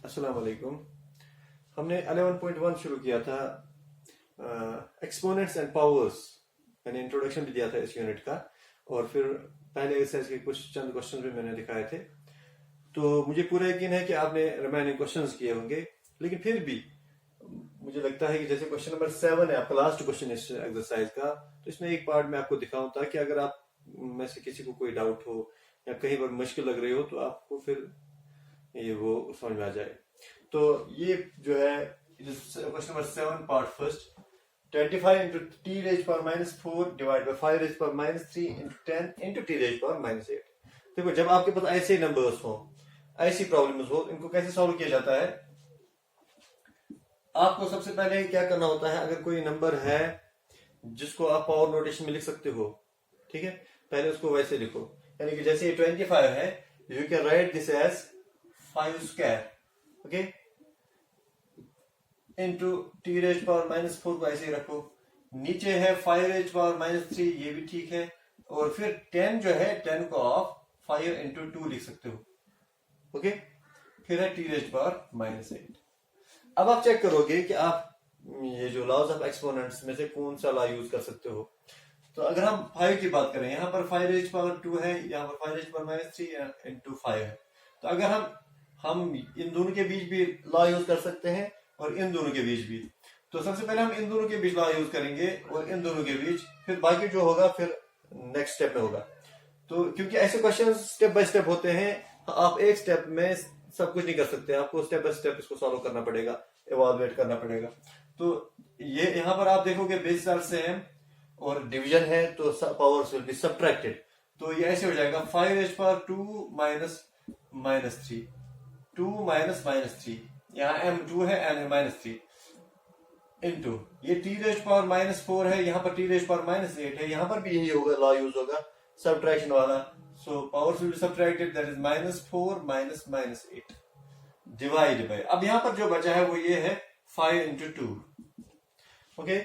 अस्सलाम वालेकुम। हमने 11.1 शुरू किया था एक्सपोनेंट्स एंड पावर्स। मैंने इंट्रोडक्शन भी दिया था इस यूनिट का, और फिर पहले एक्सरसाइज के कुछ चंद क्वेश्चन भी मैंने दिखाए थे। तो मुझे पूरा यकीन है कि आपने रिमेनिंग क्वेश्चंस किए होंगे, लेकिन फिर भी मुझे लगता है कि जैसे क्वेश्चन नंबर 7 है आपका लास्ट क्वेश्चन इस एक्सरसाइज का, तो इसमें एक पार्ट मैं आपको दिखाऊं ताकि अगर आप में से किसी को कोई डाउट हो या कहीं पर मुश्किल लग रही हो तो आपको फिर ये वो समझ में आ जाए। तो ये जो है question number 7 part first, 25 into T raise power -4 divide by 5 raise power -3 into 10 into T raise power -8। देखो, जब आपके पास ऐसे नंबर्स हो, ऐसी प्रॉब्लम्स हो, इनको कैसे सॉल्व किया जाता है? आपको सबसे पहले क्या करना होता है, अगर कोई नंबर है जिसको आप पावर नोटेशन में लिख सकते हो, ठीक है, पहले उसको वैसे लिखो। यानी कि जैसे ये 25 है, you can write this as 5 square, okay, into T raise power -4 को ऐसे ही रखो। नीचे है 5 रेज पावर -3, ये भी ठीक है। और फिर 10 जो है, 10 को आप 5 इंटू 2 लिख सकते हो, ओके। फिर है टी रेज पावर -8। अब आप चेक करोगे कि आप ये जो लॉज ऑफ एक्सपोनेंट्स में से कौन सा लॉ यूज कर सकते हो। तो अगर हम 5 की बात करें, यहाँ पर 5 रेज पावर 2 है, यहाँ पर 5 रेज पावर -3 इंटू 5 है। तो अगर हम इन दोनों के बीच भी लॉ यूज कर सकते हैं और इन दोनों के बीच भी। तो सबसे पहले हम इन दोनों के बीच लॉ यूज करेंगे और इन दोनों के बीच, फिर बाकी जो होगा फिर नेक्स्ट स्टेप में होगा। तो क्योंकि ऐसे क्वेश्चन स्टेप बाय स्टेप होते हैं, आप एक स्टेप में सब कुछ नहीं कर सकते, आपको स्टेप बाय स्टेप इसको सॉल्व करना पड़ेगा, इवैल्यूएट करना पड़ेगा। तो ये यहाँ पर आप देखोगे बेसिस आर सेम और डिवीजन है, तो पावर्स विल बी सब्ट्रैक्टेड। तो ये ऐसे हो जाएगा 5 रेज पावर 2 -3, 2 -3, यहाँ m2 है, n है -3, इंटू ये टी रेज पावर -4 है, यहाँ पर टी रेज पावर -8 है, यहाँ पर भी यही होगा, लॉ यूज होगा सब्ट्रैक्शन वाला। So powers will be subtracted, that is -4 -8 divide by, अब यहाँ पर जो बचा है वो ये है 5 इंटू 2, ओके।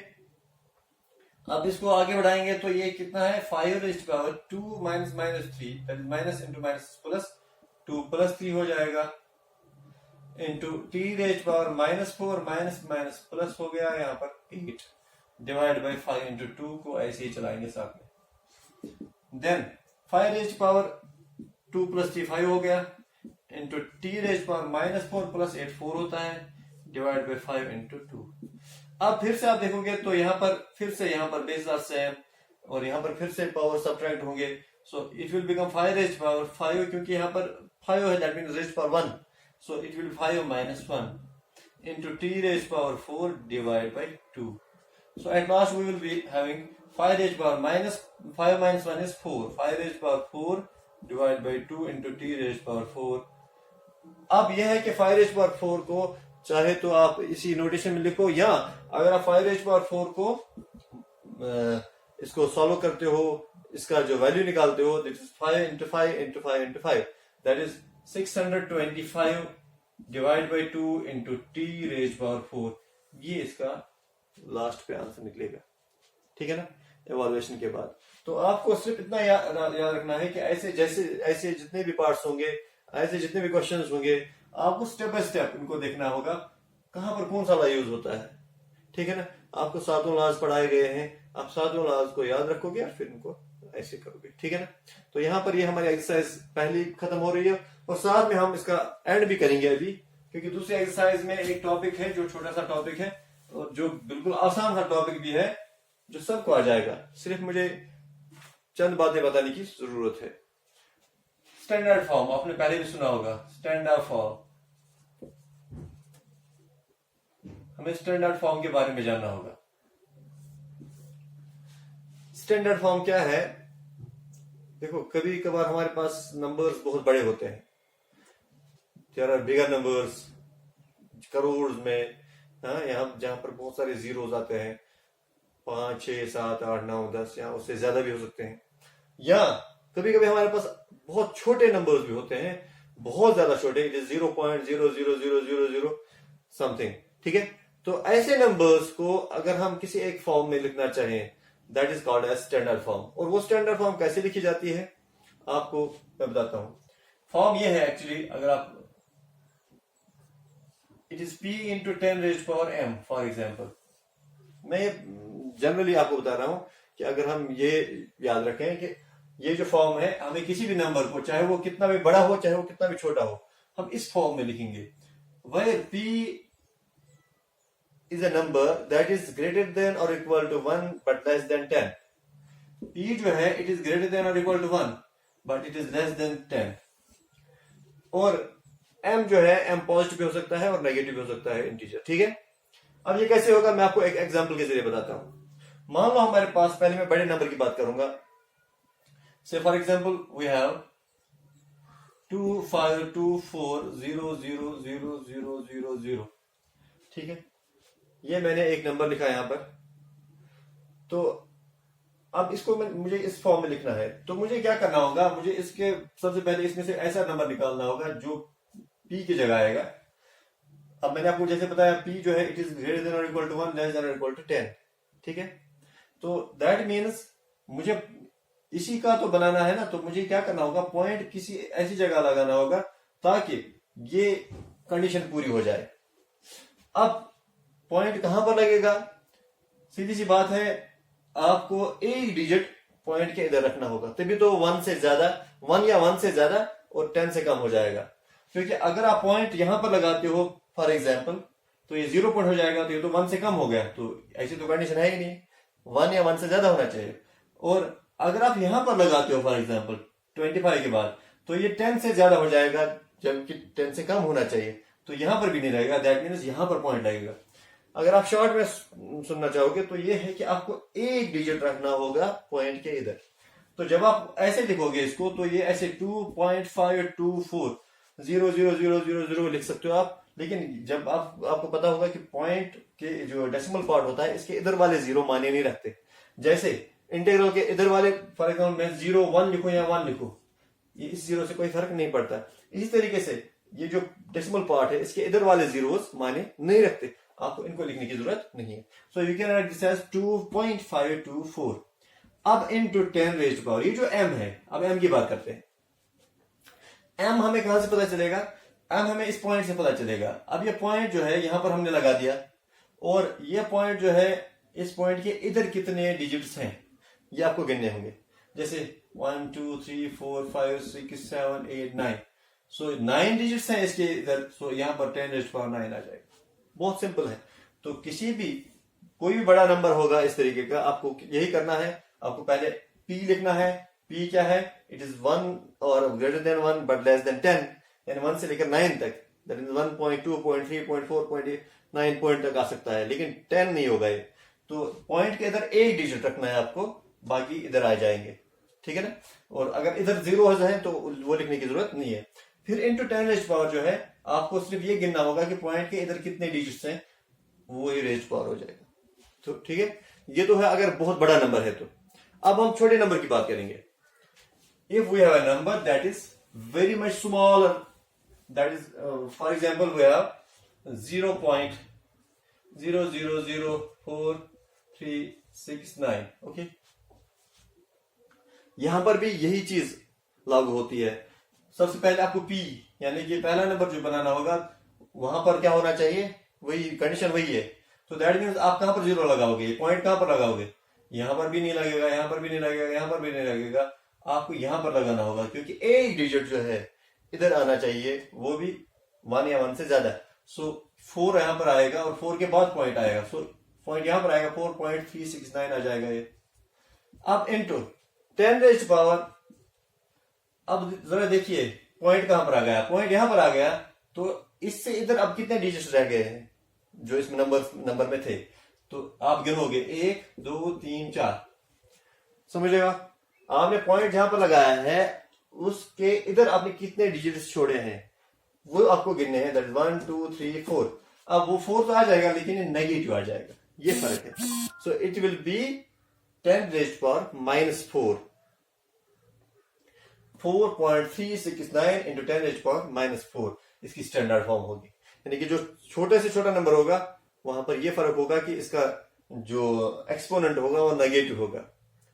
अब इसको आगे बढ़ाएंगे तो ये कितना है, 5 raise power 2 -3, that is minus into minus plus 2 +3 हो जाएगा, into T raise power -4 minus plus हो गया यहाँ पर 8 डिवाइड बाई 5 इंटू 2 को ऐसे ही चलाएंगे साथ में। देन 5 रेज पावर 2 + 3 5 हो गया, इंटू टी रेज पावर -4 + 8 4 होता है, डिवाइड बाई 5 इंटू 2। अब फिर से आप देखोगे तो यहाँ पर फिर से यहाँ पर बेस आर सेम और यहाँ पर फिर से पावर सब्ट्रैक्ट होंगे। So it will become 5 raise power 5, क्योंकि यहाँ पर 5 है, that means raise power 1, so it will be 5 - 1 into t raised power 4 divided by 2. So at last we will be having 5 raised power -5 - 1 is 4, 5 raised power 4 divided by 2 into t raised power 4. अब यह है कि 5 raised power 4 को चाहे तो आप इसी notation में लिखो, या अगर आप 5 raised power 4 को इसको सॉल्व करते हो, इसका जो वैल्यू निकालते हो, this is 5 into 5 into 5 into 5, that is 625 divide by 2 into T raise power 4। ये इसका लास्ट पे आंसर निकलेगा, ठीक है ना, इवैल्यूएशन के बाद। तो आपको सिर्फ इतना याद रखना है कि ऐसे जितने भी पार्ट्स होंगे, ऐसे जितने भी क्वेश्चंस होंगे, आपको स्टेप बाय स्टेप इनको देखना होगा, कहां पर कौन सा लॉ यूज होता है, ठीक है ना। आपको सातों लॉज पढ़ाए गए हैं, आप सातों लॉज को याद रखोगे और फिर इनको ऐसे करोगे, ठीक है ना। तो यहाँ पर ये हमारी एक्सरसाइज पहली खत्म हो रही है, और साथ में हम इसका एंड भी करेंगे अभी, क्योंकि दूसरी एक्सरसाइज में एक टॉपिक है जो छोटा सा टॉपिक है और जो बिल्कुल आसान सा टॉपिक भी है, जो सबको आ जाएगा, सिर्फ मुझे चंद बातें बताने की जरूरत है। स्टैंडर्ड फॉर्म आपने पहले भी सुना होगा, स्टैंडर्ड फॉर्म, हमें स्टैंडर्ड फॉर्म के बारे में जानना होगा। स्टैंडर्ड फॉर्म क्या है? देखो, कभी कभार हमारे पास नंबर्स बहुत बड़े होते हैं, there are bigger numbers, crore में, हाँ, यहाँ जहां पर बहुत सारे जीरोस आते हैं, 5 6 7 8 9 10, या उससे ज्यादा भी हो सकते हैं। या कभी कभी हमारे पास बहुत छोटे नंबर्स भी होते हैं, बहुत ज्यादा छोटे, 0.00000 समथिंग, ठीक है। तो ऐसे नंबर्स को अगर हम किसी एक फॉर्म में लिखना चाहें, that is called as standard form. और वो स्टैंडर्ड फॉर्म कैसे लिखी जाती है आपको मैं बताता हूं। फॉर्म ये है एक्चुअली, अगर आप it is p into 10 raise power m for example. मैं जनरली आपको बता रहा हूं कि अगर हम ये याद रखें कि ये जो फॉर्म है, हमें किसी भी नंबर को, चाहे वो कितना भी बड़ा हो चाहे वो कितना भी छोटा हो, हम इस फॉर्म में लिखेंगे। Where p is a number that is greater than or equal to 1 but less than 10। p जो है it is greater than or equal to 1 but it is less than 10। और m जो है m पॉजिटिव भी हो सकता है और नेगेटिव भी हो सकता है, इंटीजर। ठीक है, अब ये कैसे होगा मैं आपको एक एग्जांपल के जरिए बताता हूं। मान लो हमारे पास, पहले मैं बड़े नंबर की बात करूंगा, से फॉर एग्जांपल वी हैव 2524000000। ठीक है, ये मैंने एक नंबर लिखा है यहां पर। तो अब इसको मुझे इस फॉर्म में लिखना है, तो मुझे क्या करना होगा, मुझे इसके सबसे पहले इसमें से ऐसा नंबर निकालना होगा जो p की जगह आएगा। अब मैंने आपको जैसे बताया p जो है इट इज ग्रेटर देन और इक्वल टू 1 लेस देन और इक्वल टू 10। ठीक है, तो दैट मीन्स मुझे इसी का तो बनाना है ना, तो मुझे क्या करना होगा, पॉइंट किसी ऐसी जगह लगाना होगा ताकि ये कंडीशन पूरी हो जाए। अब पॉइंट कहां पर लगेगा, सीधी सी बात है, आपको एक डिजिट पॉइंट के इधर रखना होगा, तभी तो 1 से ज्यादा, 1 या 1 से ज्यादा और 10 से कम हो जाएगा। क्योंकि अगर आप पॉइंट यहां पर लगाते हो फॉर एग्जाम्पल, तो ये 0 पॉइंट हो जाएगा, तो ये तो 1 से कम हो गया, तो ऐसी तो कंडीशन है ही नहीं, 1 या 1 से ज्यादा होना चाहिए। और अगर आप यहां पर लगाते हो फॉर एग्जाम्पल 25 के बाद, तो ये 10 से ज्यादा हो जाएगा, जबकि 10 से कम होना चाहिए, तो यहां पर भी नहीं रहेगा, दैट मीन्स यहां पर पॉइंट लगेगा। अगर आप शॉर्ट में सुनना चाहोगे तो ये है कि आपको एक डिजिट रखना होगा पॉइंट के इधर। तो जब आप ऐसे लिखोगे इसको, तो ये ऐसे 2.524000000 लिख सकते हो आप। लेकिन जब आपको पता होगा कि पॉइंट के जो डेसिमल पार्ट होता है, इसके इधर वाले जीरो माने नहीं रखते। जैसे इंटीग्रल के इधर वाले, फॉर एग्जाम्पल मैं 0 1 लिखूं या 1 लिखूं, ये इस जीरो से कोई फर्क नहीं पड़ता। इसी तरीके से ये जो डेसिमल पार्ट है, इसके इधर वाले जीरोस माने नहीं रखते, आपको इनको लिखने की जरूरत नहीं है। So you can write this as 2.524। अब इनटू 10 रेज्ड पावर, ये जो m है, अब m की बात करते हैं। m हमें कहां से पता चलेगा, m हमें इस पॉइंट से पता चलेगा। अब ये पॉइंट जो है यहां पर हमने लगा दिया, और ये पॉइंट जो है, इस पॉइंट के इधर कितने डिजिट्स हैं ये आपको गिनने होंगे। जैसे 1 2 3 4 5 6 7 8 9, सो 9 डिजिट्स हैं इसके इधर, सो यहां पर 10 रेज्ड पावर 9 आ जाएगा। बहुत सिंपल है। तो किसी भी, कोई भी बड़ा नंबर होगा इस तरीके का, आपको यही करना है, आपको पहले p लिखना है। p क्या है, इट इज 1 और greater than 1 but less than 10, यानी 1 से लेकर 9 तक, दैट इज 1.2.3.4.8 9 पॉइंट तक आ सकता है, लेकिन 10 नहीं होगा ये। तो पॉइंट के इधर एक डिजिट रखना है आपको, बाकी इधर आ जाएंगे। ठीक है ना, और अगर इधर जीरो हो जाए तो वो लिखने की जरूरत नहीं है। फिर इंटू 10 रेज्ड पावर जो है, आपको सिर्फ ये गिनना होगा कि पॉइंट के इधर कितने डिजिट्स हैं, वो ही रेज्ड पावर हो जाएगा। तो ठीक है, ये तो है अगर बहुत बड़ा नंबर है तो। अब हम छोटे नंबर की बात करेंगे। If we have a number that is very much smaller, that is for example we have 0.0004369। Okay, यहां पर भी यही चीज लागू होती है। सबसे पहले आपको p यानी कि पहला नंबर जो बनाना होगा, वहां पर क्या होना चाहिए, वही कंडीशन वही है। तो दैट मीन्स आप कहां पर जीरो लगाओगे, पॉइंट कहां पर लगाओगे, यहां पर भी नहीं लगेगा, यहां पर भी नहीं लगेगा, यहां पर भी नहीं लगेगा, आपको यहां पर लगाना होगा, क्योंकि एक डिजिट जो है इधर आना चाहिए, वो भी 1 या 1 से ज्यादा। सो 4 यहां पर आएगा और 4 के बाद पॉइंट आएगा, सो पॉइंट यहां पर आएगा, 4.369 आ जाएगा ये। अब इनटू 10 रेज्ड पावर, अब जरा देखिए पॉइंट कहां पर आ गया, पॉइंट यहां पर आ गया, तो इससे इधर अब कितने डिजिट्स रह गए हैं जो इस नंबर में थे, तो आप गिनोगे 1 2 3 4। समझेगा, आपने पॉइंट जहां पर लगाया है उसके इधर आपने कितने डिजिट्स छोड़े हैं वो आपको गिनने हैं, दैट इज 1 2 3 4। अब वो 4 तो आ जाएगा, लेकिन ये नेगेटिव आ जाएगा, ये फर्क है। सो it will be 10 raised power -4, 4.369 into 10 raised power -4 इसकी स्टैंडर्ड फॉर्म होगी। यानी कि जो छोटे से छोटा नंबर होगा वहां पर यह फर्क होगा कि इसका जो एक्सपोनेंट होगा वो नेगेटिव होगा,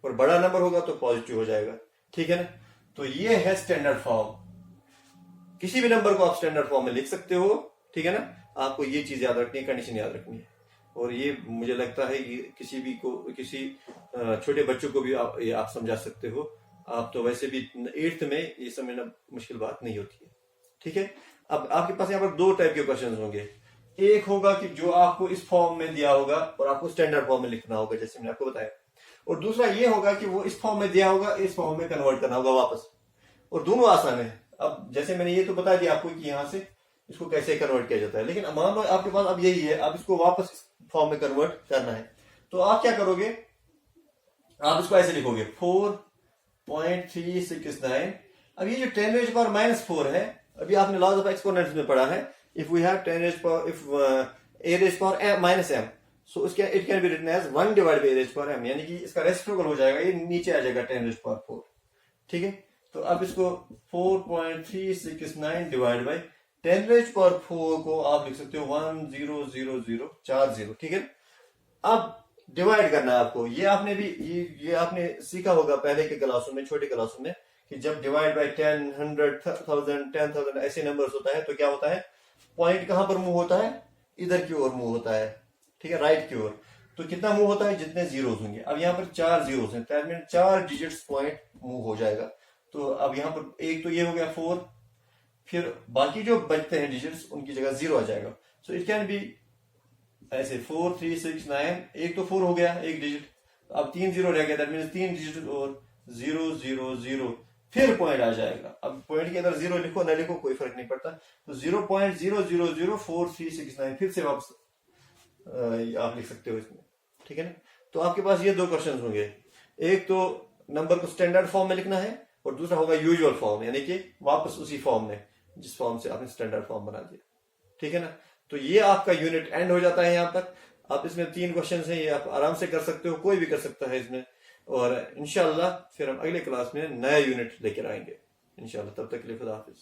और बड़ा नंबर होगा तो पॉजिटिव हो जाएगा। ठीक है ना, तो ये है स्टैंडर्ड फॉर्म। किसी भी नंबर को आप स्टैंडर्ड फॉर्म में लिख सकते हो, ठीक है ना। आपको ये चीज याद रखनी है, कंडीशन याद रखनी है। और ये मुझे लगता है कि किसी छोटे बच्चों को भी ये आप समझा सकते हो। आप तो वैसे भी 8th में ये समझना मुश्किल बात नहीं होती है, ठीक है। अब आपके पास यहाँ पर 2 टाइप के क्वेश्चन होंगे। एक होगा कि जो आपको इस फॉर्म में दिया होगा और आपको स्टैंडर्ड फॉर्म में लिखना होगा, जैसे मैंने आपको बताया। और दूसरा ये होगा कि वो इस फॉर्म में दिया होगा, इस फॉर्म में कन्वर्ट करना होगा वापस। और दोनों आसान है। अब जैसे मैंने ये तो बता दिया आपको कि यहां से इसको कैसे कन्वर्ट किया जाता है, लेकिन मान लो आपके पास अब यही है, अब इसको वापस इस फॉर्म में कन्वर्ट करना है। तो आप क्या करोगे, आप इसको ऐसे लिखोगे 4.369। अब ये जो 10⁻⁻4 है, अभी आपने लॉज ऑफ एक्सपोनेंट्स में पढ़ा है। If we have 10⁻m, so it can be written as 1 divide by a⁻m, यानी कि इसका रेसिप्रोकल हो जाएगा, ये नीचे आ जाएगा 10⁻4, ठीक है। तो अब इसको 4.369 डिवाइड बाई 10⁻4 को आप लिख सकते हो 100040, ठीक है। अब डिवाइड करना है आपको। ये आपने भी ये आपने सीखा होगा पहले के क्लासों में, छोटे क्लासों में, कि जब डिवाइड बाय 10, 100, 1000 ऐसे नंबर्स होता है तो क्या होता है, पॉइंट कहां पर मूव होता है, इधर की ओर मूव होता है, ठीक है, राइट की ओर। तो कितना मूव होता है, जितने जीरोस होंगे। अब यहाँ पर 4 जीरोस हैं, 4 डिजिट्स पॉइंट मूव हो जाएगा। तो अब यहाँ पर एक तो ये हो गया 4, फिर बाकी जो बचते हैं डिजिट्स उनकी जगह 0 आ जाएगा। सो इट कैन बी ऐसे 4369, एक तो 4 हो गया एक डिजिट, अब 3 0 रह गया, दैट मींस 3 डिजिट और 000, फिर पॉइंट आ जाएगा। अब पॉइंट के अंदर 0 लिखो ना लिखो कोई फर्क नहीं पड़ता। तो 0.0004369 फिर से वापस आप लिख सकते हो इसमें, ठीक है ना। तो आपके पास ये 2 क्वेश्चन होंगे, एक तो नंबर को स्टैंडर्ड फॉर्म में लिखना है और दूसरा होगा यूजुअल फॉर्म, यानी कि वापस उसी फॉर्म में जिस फॉर्म से आपने स्टैंडर्ड फॉर्म बना दिया, ठीक है ना। तो ये आपका यूनिट एंड हो जाता है यहाँ तक। आप इसमें 3 क्वेश्चन हैं, ये आप आराम से कर सकते हो, कोई भी कर सकता है इसमें। और इंशाल्लाह फिर हम अगले क्लास में नया यूनिट लेकर आएंगे इंशाल्लाह। तब तक के लिए खुदा हाफिज।